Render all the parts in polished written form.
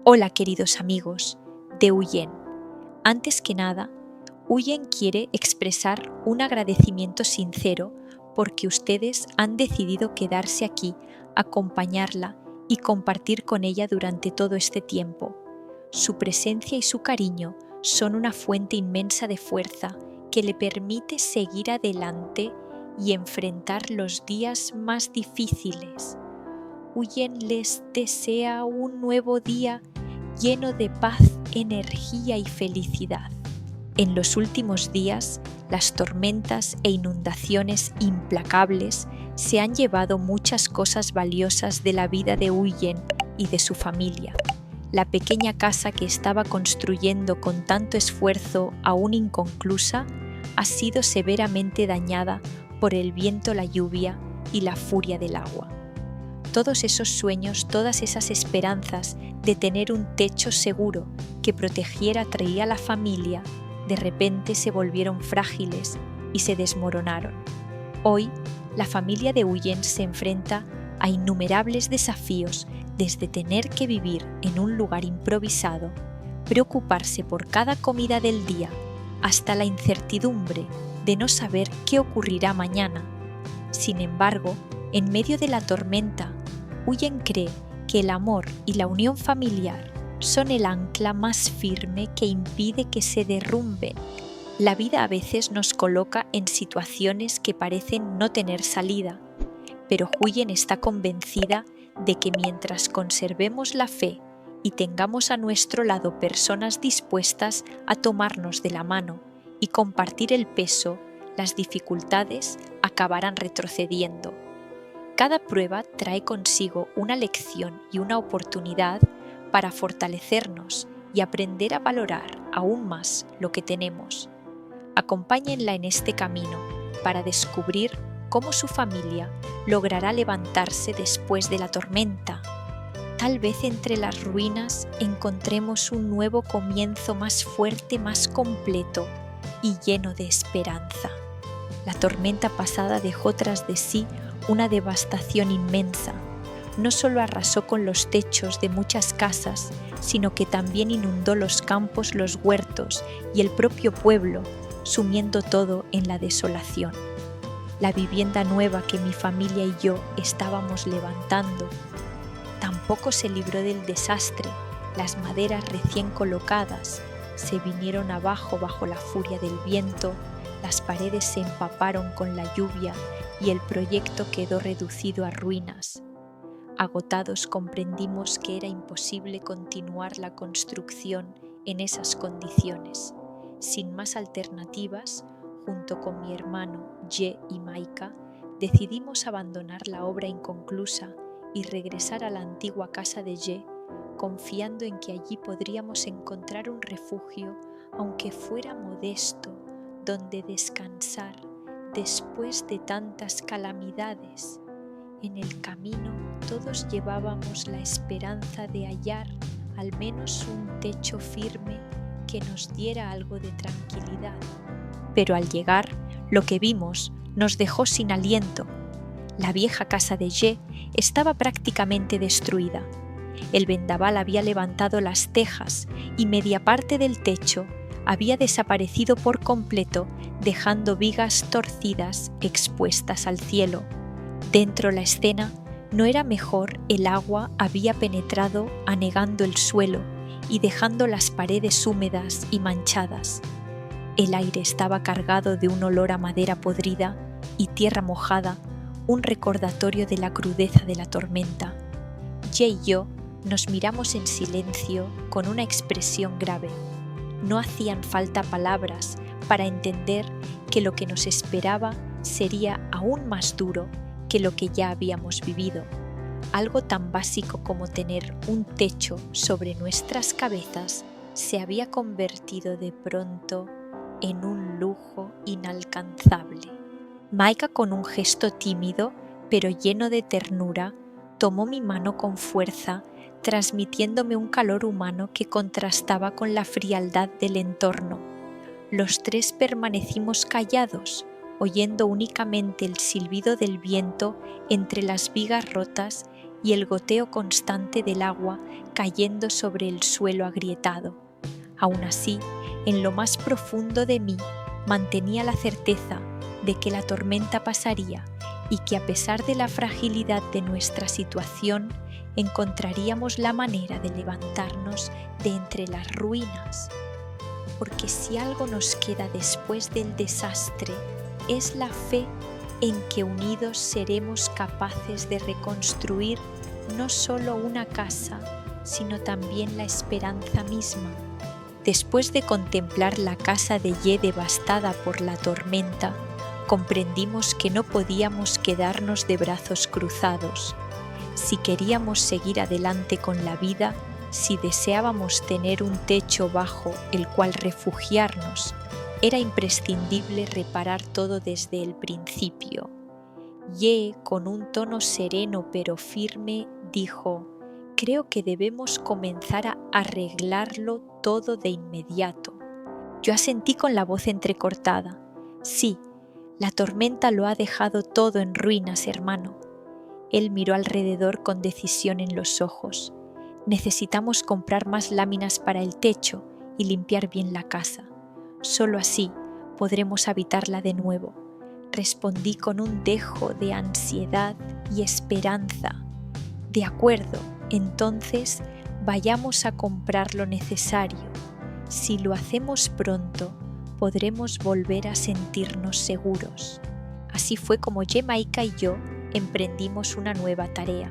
Hola queridos amigos de Huyen. Antes que nada, Huyen quiere expresar un agradecimiento sincero porque ustedes han decidido quedarse aquí, acompañarla y compartir con ella durante todo este tiempo. Su presencia y su cariño son una fuente inmensa de fuerza que le permite seguir adelante y enfrentar los días más difíciles. Huyen les desea un nuevo día lleno de paz, energía y felicidad. En los últimos días, las tormentas e inundaciones implacables se han llevado muchas cosas valiosas de la vida de Huyen y de su familia. La pequeña casa que estaba construyendo con tanto esfuerzo, aún inconclusa, ha sido severamente dañada por el viento, la lluvia y la furia del agua. Todos esos sueños, todas esas esperanzas de tener un techo seguro que protegiera, traía a la familia, de repente se volvieron frágiles y se desmoronaron. Hoy, la familia de Huyen se enfrenta a innumerables desafíos, desde tener que vivir en un lugar improvisado, preocuparse por cada comida del día, hasta la incertidumbre de no saber qué ocurrirá mañana. Sin embargo, en medio de la tormenta, Huyen cree que el amor y la unión familiar son el ancla más firme que impide que se derrumben. La vida a veces nos coloca en situaciones que parecen no tener salida, pero Huyen está convencida de que mientras conservemos la fe y tengamos a nuestro lado personas dispuestas a tomarnos de la mano y compartir el peso, las dificultades acabarán retrocediendo. Cada prueba trae consigo una lección y una oportunidad para fortalecernos y aprender a valorar aún más lo que tenemos. Acompáñenla en este camino para descubrir cómo su familia logrará levantarse después de la tormenta. Tal vez entre las ruinas encontremos un nuevo comienzo más fuerte, más completo y lleno de esperanza. La tormenta pasada dejó tras de sí una devastación inmensa. No solo arrasó con los techos de muchas casas, sino que también inundó los campos, los huertos y el propio pueblo, sumiendo todo en la desolación. La vivienda nueva que mi familia y yo estábamos levantando tampoco se libró del desastre. Las maderas recién colocadas se vinieron abajo bajo la furia del viento, las paredes se empaparon con la lluvia y el proyecto quedó reducido a ruinas. Agotados comprendimos que era imposible continuar la construcción en esas condiciones. Sin más alternativas, junto con mi hermano Ye y Maika, decidimos abandonar la obra inconclusa y regresar a la antigua casa de Ye, confiando en que allí podríamos encontrar un refugio, aunque fuera modesto, donde descansar después de tantas calamidades. En el camino todos llevábamos la esperanza de hallar al menos un techo firme que nos diera algo de tranquilidad. Pero al llegar, lo que vimos nos dejó sin aliento. La vieja casa de Ye estaba prácticamente destruida. El vendaval había levantado las tejas y media parte del techo había desaparecido por completo, dejando vigas torcidas expuestas al cielo. Dentro la escena no era mejor, el agua había penetrado anegando el suelo y dejando las paredes húmedas y manchadas. El aire estaba cargado de un olor a madera podrida y tierra mojada, un recordatorio de la crudeza de la tormenta. Ye y yo nos miramos en silencio con una expresión grave. No hacían falta palabras para entender que lo que nos esperaba sería aún más duro que lo que ya habíamos vivido. Algo tan básico como tener un techo sobre nuestras cabezas se había convertido de pronto en un lujo inalcanzable. Maika, con un gesto tímido pero lleno de ternura, tomó mi mano con fuerza, transmitiéndome un calor humano que contrastaba con la frialdad del entorno. Los tres permanecimos callados, oyendo únicamente el silbido del viento entre las vigas rotas y el goteo constante del agua cayendo sobre el suelo agrietado. Aún así, en lo más profundo de mí mantenía la certeza de que la tormenta pasaría y que a pesar de la fragilidad de nuestra situación, encontraríamos la manera de levantarnos de entre las ruinas. Porque si algo nos queda después del desastre, es la fe en que unidos seremos capaces de reconstruir no solo una casa, sino también la esperanza misma. Después de contemplar la casa de Ye devastada por la tormenta, comprendimos que no podíamos quedarnos de brazos cruzados. Si queríamos seguir adelante con la vida, si deseábamos tener un techo bajo el cual refugiarnos, era imprescindible reparar todo desde el principio. Ye, con un tono sereno pero firme, dijo: «Creo que debemos comenzar a arreglarlo todo de inmediato». Yo asentí con la voz entrecortada: «Sí, la tormenta lo ha dejado todo en ruinas, hermano». Él miró alrededor con decisión en los ojos. «Necesitamos comprar más láminas para el techo y limpiar bien la casa. Solo así podremos habitarla de nuevo», respondí con un dejo de ansiedad y esperanza. «De acuerdo, entonces vayamos a comprar lo necesario. Si lo hacemos pronto, podremos volver a sentirnos seguros». Así fue como Jamaica y yo emprendimos una nueva tarea.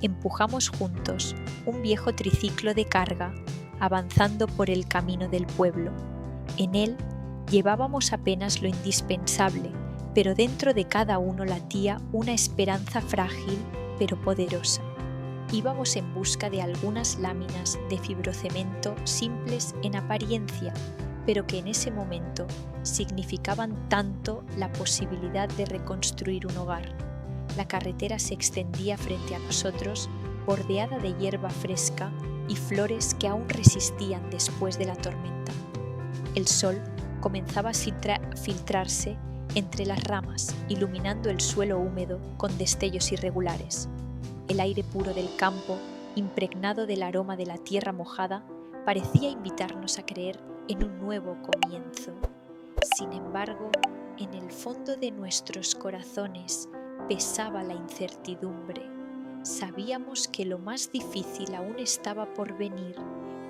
Empujamos juntos un viejo triciclo de carga, avanzando por el camino del pueblo. En él llevábamos apenas lo indispensable, pero dentro de cada uno latía una esperanza frágil pero poderosa. Íbamos en busca de algunas láminas de fibrocemento simples en apariencia, pero que en ese momento significaban tanto la posibilidad de reconstruir un hogar. La carretera se extendía frente a nosotros, bordeada de hierba fresca y flores que aún resistían después de la tormenta. El sol comenzaba a filtrarse entre las ramas, iluminando el suelo húmedo con destellos irregulares. El aire puro del campo, impregnado del aroma de la tierra mojada, parecía invitarnos a creer en un nuevo comienzo. Sin embargo, en el fondo de nuestros corazones pesaba la incertidumbre. Sabíamos que lo más difícil aún estaba por venir,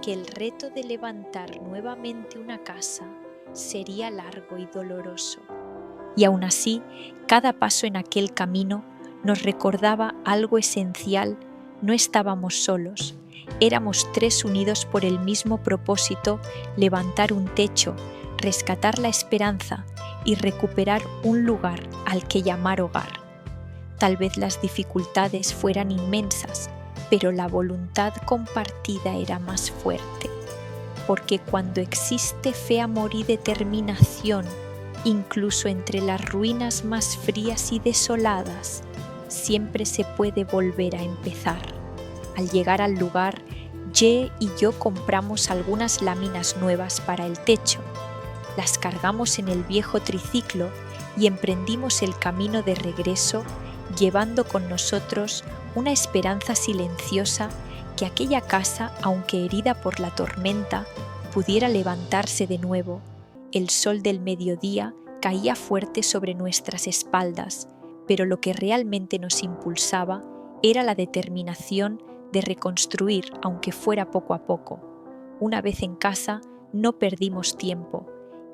que el reto de levantar nuevamente una casa sería largo y doloroso. Y aún así, cada paso en aquel camino nos recordaba algo esencial: no estábamos solos, éramos tres unidos por el mismo propósito: levantar un techo, rescatar la esperanza y recuperar un lugar al que llamar hogar. Tal vez las dificultades fueran inmensas, pero la voluntad compartida era más fuerte. Porque cuando existe fe, amor y determinación, incluso entre las ruinas más frías y desoladas, siempre se puede volver a empezar. Al llegar al lugar, Ye y yo compramos algunas láminas nuevas para el techo. Las cargamos en el viejo triciclo y emprendimos el camino de regreso, llevando con nosotros una esperanza silenciosa que aquella casa, aunque herida por la tormenta, pudiera levantarse de nuevo. El sol del mediodía caía fuerte sobre nuestras espaldas, pero lo que realmente nos impulsaba era la determinación de reconstruir, aunque fuera poco a poco. Una vez en casa, no perdimos tiempo.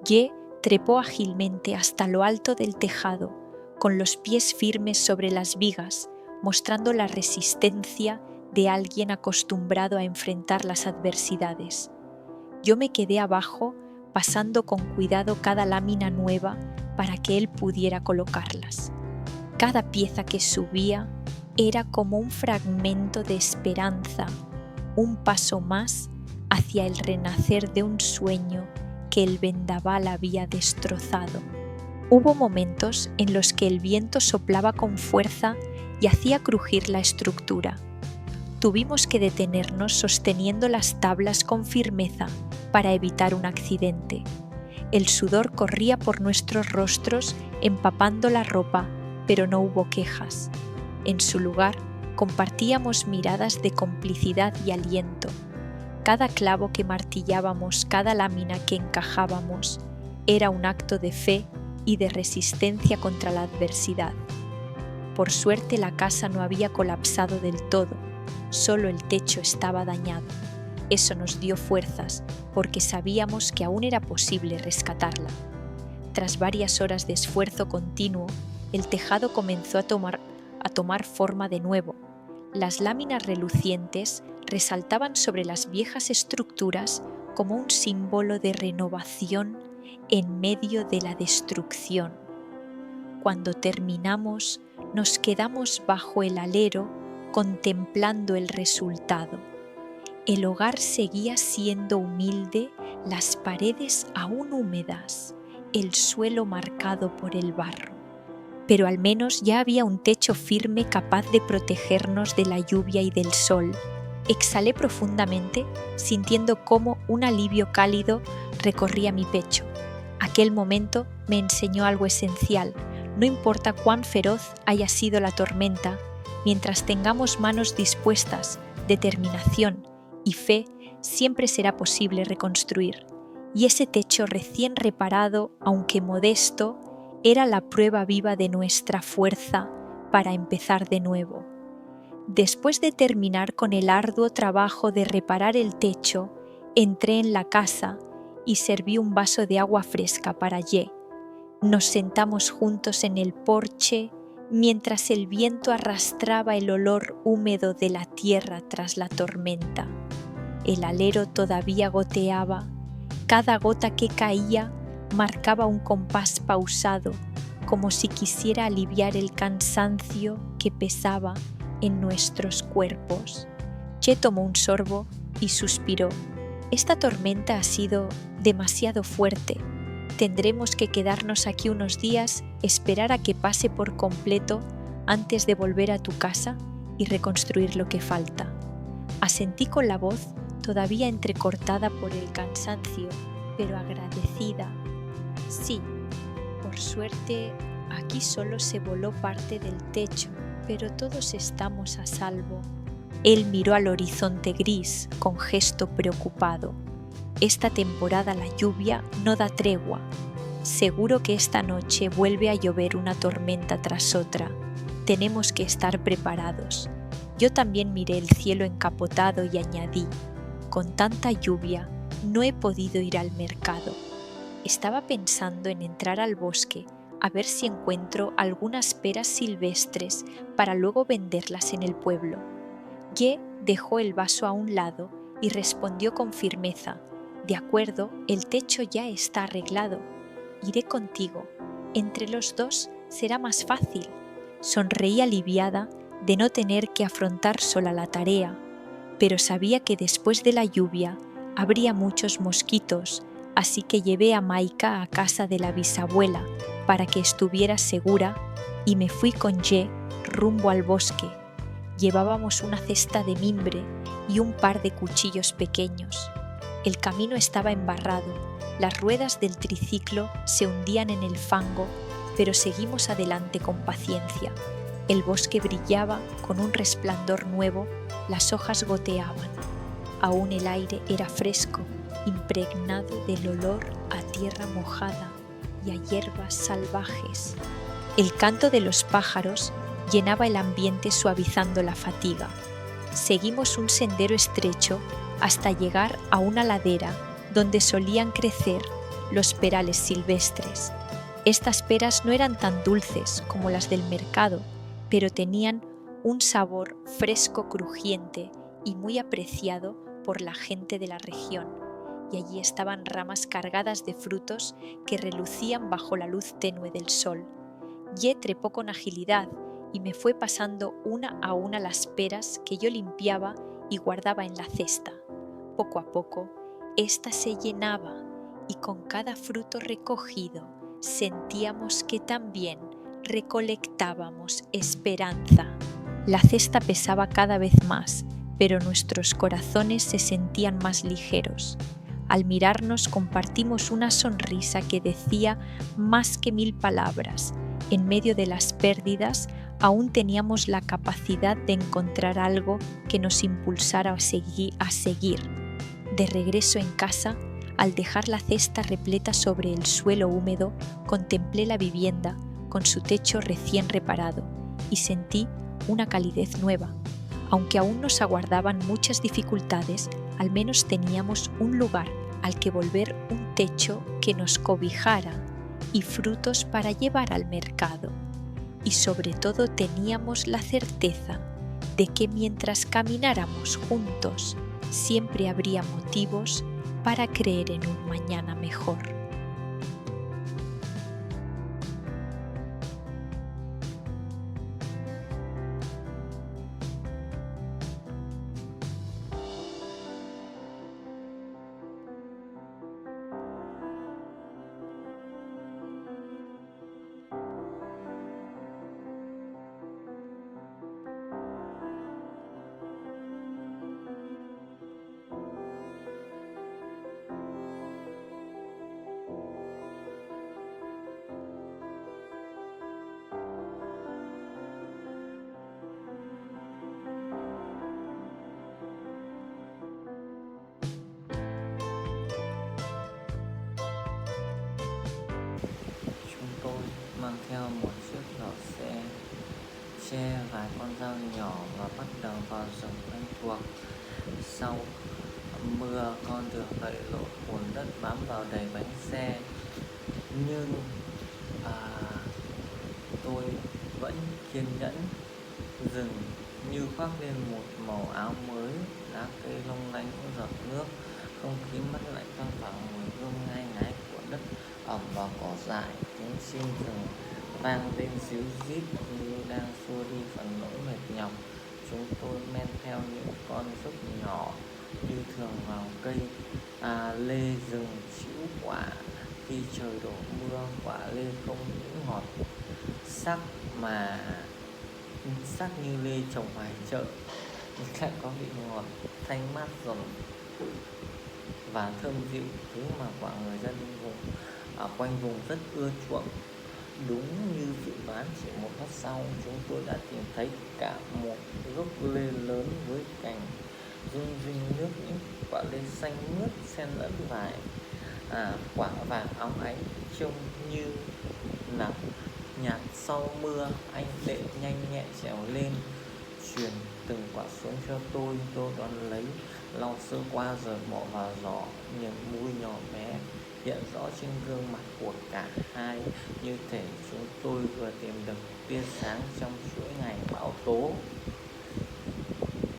Ye trepó ágilmente hasta lo alto del tejado, con los pies firmes sobre las vigas, mostrando la resistencia de alguien acostumbrado a enfrentar las adversidades. Yo me quedé abajo, pasando con cuidado cada lámina nueva para que él pudiera colocarlas. Cada pieza que subía era como un fragmento de esperanza, un paso más hacia el renacer de un sueño que el vendaval había destrozado. Hubo momentos en los que el viento soplaba con fuerza y hacía crujir la estructura. Tuvimos que detenernos sosteniendo las tablas con firmeza para evitar un accidente. El sudor corría por nuestros rostros empapando la ropa, pero no hubo quejas. En su lugar, Compartíamos miradas de complicidad y aliento. Cada clavo que martillábamos, cada lámina que encajábamos, era un acto de fe y de resistencia contra la adversidad. Por suerte la casa no había colapsado del todo, solo el techo estaba dañado. Eso nos dio fuerzas, porque sabíamos que aún era posible rescatarla. Tras varias horas de esfuerzo continuo, el tejado comenzó a tomar forma de nuevo. Las láminas relucientes resaltaban sobre las viejas estructuras como un símbolo de renovación en medio de la destrucción. Cuando terminamos, nos quedamos bajo el alero contemplando el resultado. El hogar seguía siendo humilde, las paredes aún húmedas, el suelo marcado por el barro. Pero al menos ya había un techo firme capaz de protegernos de la lluvia y del sol. Exhalé profundamente, sintiendo cómo un alivio cálido recorría mi pecho. Aquel momento me enseñó algo esencial. No importa cuán feroz haya sido la tormenta, mientras tengamos manos dispuestas, determinación y fe, siempre será posible reconstruir. Y ese techo recién reparado, aunque modesto, era la prueba viva de nuestra fuerza para empezar de nuevo. Después de terminar con el arduo trabajo de reparar el techo, entré en la casa y serví un vaso de agua fresca para Ye. Nos sentamos juntos en el porche mientras el viento arrastraba el olor húmedo de la tierra tras la tormenta. El alero todavía goteaba. Cada gota que caía marcaba un compás pausado, como si quisiera aliviar el cansancio que pesaba en nuestros cuerpos. Ye tomó un sorbo y suspiró. Esta tormenta ha sido demasiado fuerte. Tendremos que quedarnos aquí unos días, esperar a que pase por completo antes de volver a tu casa y reconstruir lo que falta. Asentí con la voz todavía entrecortada por el cansancio, pero agradecida. Sí, por suerte aquí solo se voló parte del techo, pero todos estamos a salvo. Él miró al horizonte gris con gesto preocupado. Esta temporada la lluvia no da tregua. Seguro que esta noche vuelve a llover una tormenta tras otra. Tenemos que estar preparados. Yo también miré el cielo encapotado y añadí: con tanta lluvia no he podido ir al mercado. Estaba pensando en entrar al bosque a ver si encuentro algunas peras silvestres para luego venderlas en el pueblo. Ye dejó el vaso a un lado y respondió con firmeza: de acuerdo, el techo ya está arreglado. Iré contigo. Entre los dos será más fácil. Sonreí aliviada de no tener que afrontar sola la tarea, pero sabía que después de la lluvia habría muchos mosquitos, así que llevé a Maika a casa de la bisabuela para que estuviera segura y me fui con Ye rumbo al bosque. Llevábamos una cesta de mimbre y un par de cuchillos pequeños. El camino estaba embarrado, las ruedas del triciclo se hundían en el fango, pero seguimos adelante con paciencia. El bosque brillaba con un resplandor nuevo, las hojas goteaban. Aún el aire era fresco, impregnado del olor a tierra mojada y a hierbas salvajes. El canto de los pájaros llenaba el ambiente suavizando la fatiga. Seguimos un sendero estrecho hasta llegar a una ladera donde solían crecer los perales silvestres. Estas peras no eran tan dulces como las del mercado, pero tenían un sabor fresco crujiente y muy apreciado por la gente de la región, y allí estaban ramas cargadas de frutos que relucían bajo la luz tenue del sol. Ye trepó con agilidad y me fue pasando una a una las peras que yo limpiaba y guardaba en la cesta. Poco a poco, ésta se llenaba y con cada fruto recogido sentíamos que también recolectábamos esperanza. La cesta pesaba cada vez más, pero nuestros corazones se sentían más ligeros. Al mirarnos compartimos una sonrisa que decía más que 1000 palabras. En medio de las pérdidas Aún teníamos la capacidad de encontrar algo que nos impulsara a seguir. De regreso en casa, al dejar la cesta repleta sobre el suelo húmedo, contemplé la vivienda con su techo recién reparado y sentí una calidez nueva. Aunque aún nos aguardaban muchas dificultades, al menos teníamos un lugar al que volver, un techo que nos cobijara y frutos para llevar al mercado. Y sobre todo teníamos la certeza de que mientras camináramos juntos, siempre habría motivos para creer en un mañana mejor. Chúng tôi mang theo một chiếc giỏ xe, che vài con dao nhỏ và bắt đầu vào rừng quen thuộc. Sau mưa, con đường lầy lội, bùn đất bám vào đầy bánh xe. Nhưng tôi vẫn kiên nhẫn. Rừng như khoác lên một màu áo mới, lá cây long lanh những giọt nước, không khí mát lạnh thoang thoảng mùi hương ngai ngái của đất ẩm vào cỏ dại. Tiếng chim rừng vang lên ríu rít như đang xua đi phần nỗi mệt nhọc. Chúng tôi men theo những con dốc nhỏ như thường vào cây lê rừng trĩu quả. Khi trời đổ mưa, quả lê không những ngọt sắc mà sắc như lê trồng ngoài chợ, lại có vị ngọt thanh mát giòn và thơm dịu, thứ mà quả người dân quanh vùng rất ưa chuộng. Đúng như dự đoán, chỉ một lát sau chúng tôi đã tìm thấy cả một gốc lê lớn với cành rung rinh nước, những quả lê xanh mướt xen lẫn vài quả vàng óng ánh, trông như là nhạt sau mưa. Anh Đệ nhanh nhẹn trèo lên, truyền từng quả xuống cho tôi đón lấy, lau sơ qua rồi bỏ vào giỏ. Niềm vui nhỏ bé hiện rõ trên gương mặt của cả hai, như thể chúng tôi vừa tìm được tia sáng trong chuỗi ngày bão tố.